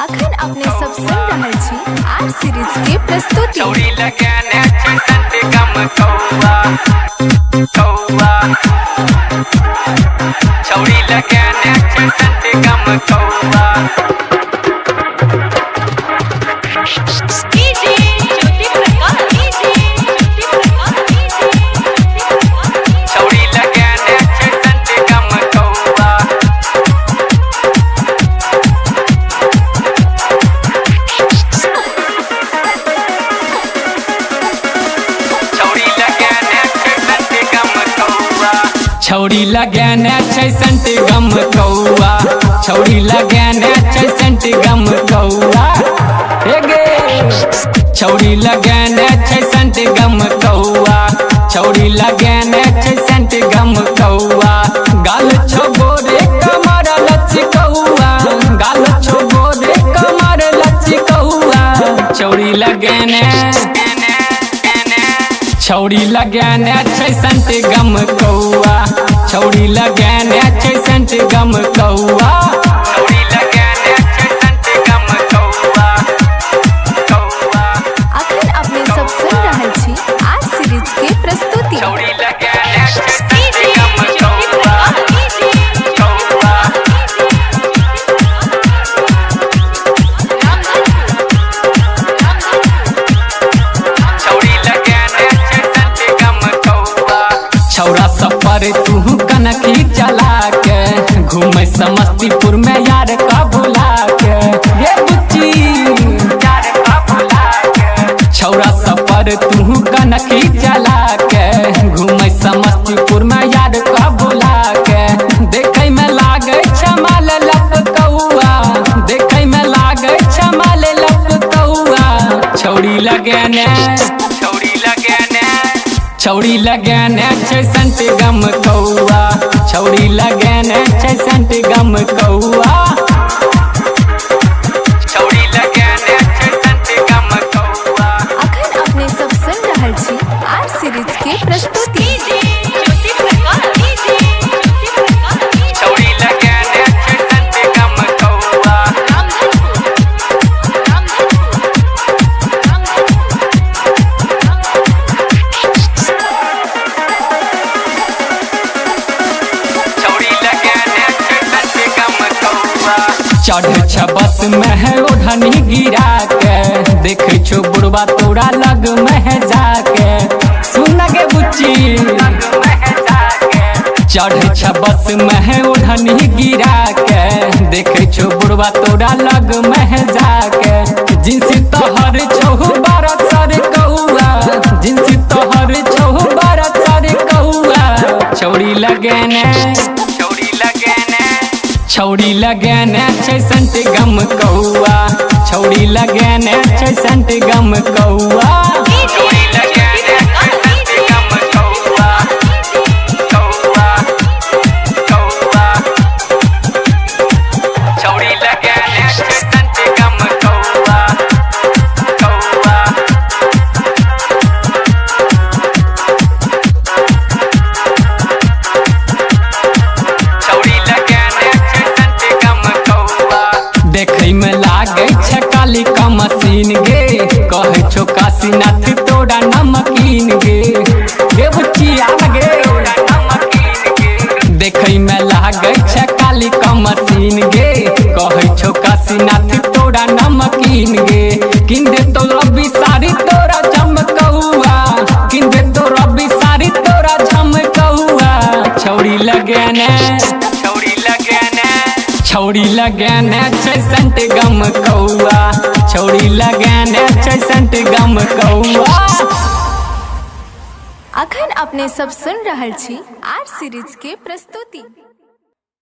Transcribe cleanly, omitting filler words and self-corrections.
अखन अपने सब सुन रहल छी आर सीरीज के प्रस्तुति। छौड़ी लगेने छै सेंट गम कौआ, छौड़ी लगेने छै सेंट गम कौआ, हे गे छौड़ी लगेने छै सेंट गम कौआ, छौड़ी लगेने छै सेंट गम कौआ। गाल छो गोरे कमर लच्ची कौआ, गाल छो गोरे कमर लच्ची कौआ, छौड़ी लगेने छौड़ी लगेने छै सेंट गम कौआ, छौड़ी लगेने छै सेंट गम कौआ, छौड़ी लगेने छै सेंट गम कौआ, कौआ। अखन अपने सब सुन रहल छी आर सीरीज के प्रस्तुति। छौड़ी लगेने छै सेंट गम कौआ, कौआ। छौड़ी लगेने छै सेंट गम कौआ। छौड़ा सब पर तू कनखी चला के घूमे समस्तीपुर में यार का बुला के, ये बुच्ची यार का बुला के। छौड़ा सब पर तू कनखी चला के घूमे समस्तीपुर में यार का बुला के। देखे में लागे छमाल लप कौआ, देखे में लागे छमाल लप कौआ। छौड़ी लगेने छौड़ी लगेने छै सेंट गम कौआ, छौड़ी लगेने छै सेंट गम कौआ, छौड़ी लगेने छै सेंट गम कौआ। अखन अपने सब सुन रहल छी आर सीरीज के प्रस्तुति। छौड़ी लगेने छै सेंट गम कौआ। चढ़ छ बस में है ओढ़नी गिरा के, देखे छो बुढ़वा तोरा लग में है जाके, सुन गे बुच्ची चढ़ छ बस में है ओढ़नी गिरा के, देखे छो बुढ़वा तोरा लग में है जाके। जिनसी तोहर छहु बारह सर कौआ, जिनसी तोहर छहु बारह सर कौआ। छौड़ी लगेने छौड़ी लगेने छै सेंट गम कौआ, छौड़ी लगेने छै सेंट गम कौआ, छौड़ी लगेने छै सेंट गम कौआ, कौआ, कौआ। छौड़ी लगेने छै सेंट गम कौआ, कौआ। देखे में लागे छै काली का मशीन गे, कहे छो काशीनाथ तोरा नमकीन गे, गे बुच्चिया गे देखे में लागे छै काली का मशीन गे, कहे छो काशीनाथ तोरा नमकीन गे। किन दे तो रवि साड़ी तोरा चमकौआ, किन दे तो रवि साड़ी तोरा चमकौआ। छौड़ी लगेने छौड़ी लगेने छै सेंट गम कौआ, छौड़ी लगेने छै सेंट गम कौआ। अखन अपने सब सुन रहल छी आर सीरीज के प्रस्तुति।